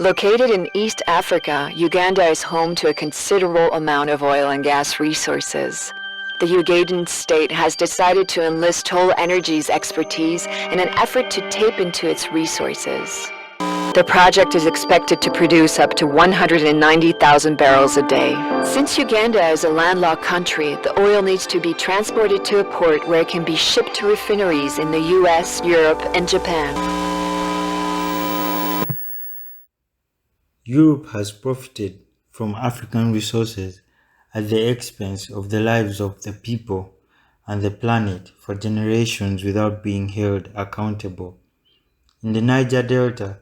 Located in East Africa, Uganda is home to a considerable amount of oil and gas resources. The Ugandan state has decided to enlist TotalEnergies' expertise in an effort to tap into its resources. The project is expected to produce up to 190,000 barrels a day. Since Uganda is a landlocked country, the oil needs to be transported to a port where it can be shipped to refineries in the US, Europe, and Japan. Europe has profited from African resources at the expense of the lives of the people and the planet for generations without being held accountable. In the Niger Delta,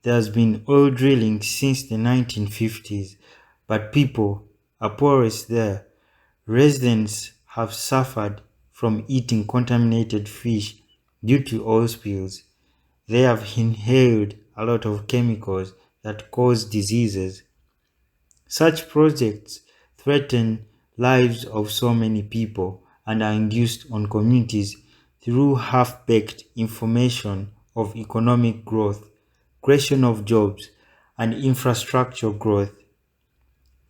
there has been oil drilling since the 1950s, but people are poorest there. Residents have suffered from eating contaminated fish due to oil spills. They have inhaled a lot of chemicals that cause diseases. Such projects threaten lives of so many people and are induced on communities through half-baked information of economic growth, creation of jobs, and infrastructure growth.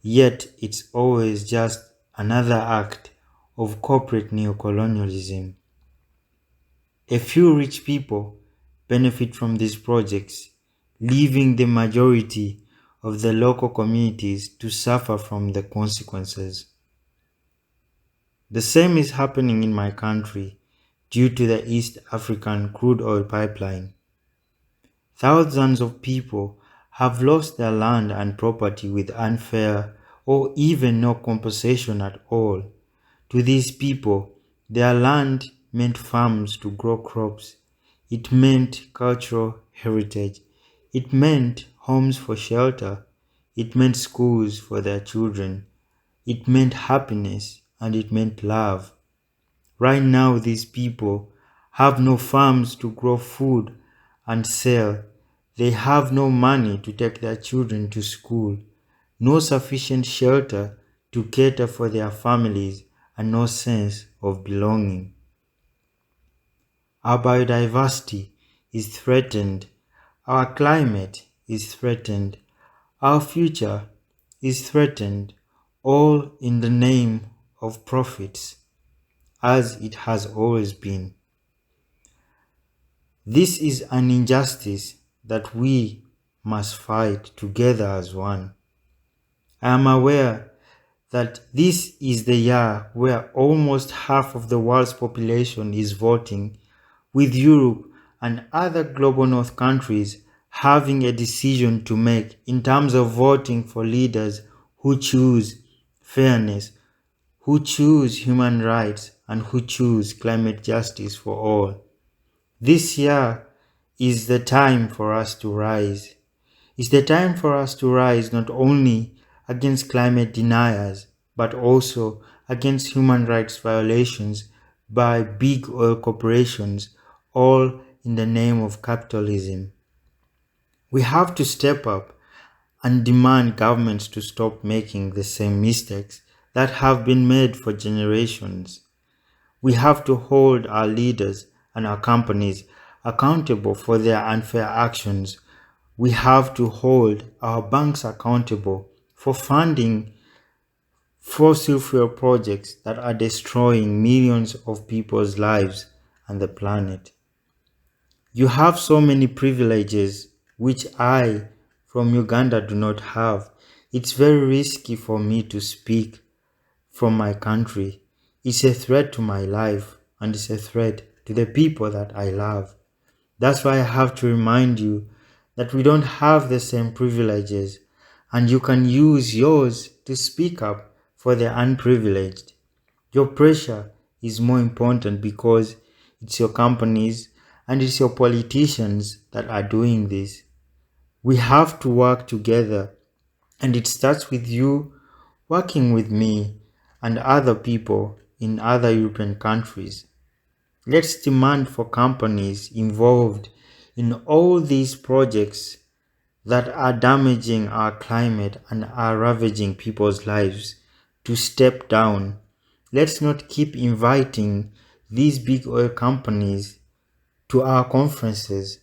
Yet it's always just another act of corporate neo-colonialism. A few rich people benefit from these projects, leaving the majority of the local communities to suffer from the consequences. The same is happening in my country due to the East African crude oil pipeline. Thousands of people have lost their land and property with unfair or even no compensation at all. To these people, their land meant farms to grow crops. It meant cultural heritage. It meant homes for shelter. It meant schools for their children. It meant happiness and it meant love. Right now, these people have no farms to grow food and sell. They have no money to take their children to school, no sufficient shelter to cater for their families, and no sense of belonging. Our biodiversity is threatened. Our climate is threatened. Our future is threatened, all in the name of profits, as it has always been. This is an injustice that we must fight together as one. I am aware that this is the year where almost half of the world's population is voting, with Europe and other global north countries having a decision to make in terms of voting for leaders who choose fairness, who choose human rights, and who choose climate justice for all. This year is the time for us to rise. It's the time for us to rise not only against climate deniers, but also against human rights violations by big oil corporations, all in the name of capitalism. We have to step up and demand governments to stop making the same mistakes that have been made for generations. We have to hold our leaders and our companies accountable for their unfair actions. We have to hold our banks accountable for funding fossil fuel projects that are destroying millions of people's lives and the planet. You have so many privileges which I, from Uganda, do not have. It's very risky for me to speak from my country. It's a threat to my life and it's a threat to the people that I love. That's why I have to remind you that we don't have the same privileges and you can use yours to speak up for the unprivileged. Your pressure is more important because it's your companies and it's your politicians that are doing this. We have to work together and it starts with you working with me and other people in other European countries. Let's demand for companies involved in all these projects that are damaging our climate and are ravaging people's lives to step down. Let's not keep inviting these big oil companies to our conferences.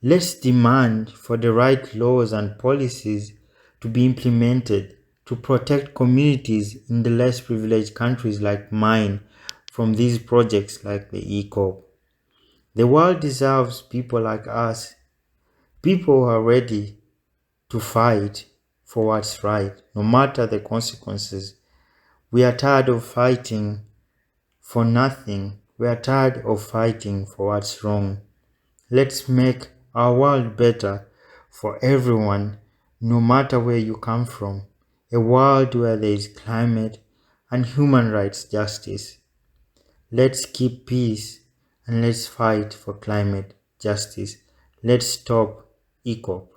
Let's demand for the right laws and policies to be implemented to protect communities in the less privileged countries like mine from these projects like the EACOP. The world deserves people like us, people who are ready to fight for what's right, no matter the consequences. We are tired of fighting for nothing. We are tired of fighting for what's wrong. Let's make our world better for everyone, no matter where you come from. A world where there is climate and human rights justice. Let's keep peace and let's fight for climate justice. Let's stop EACOP.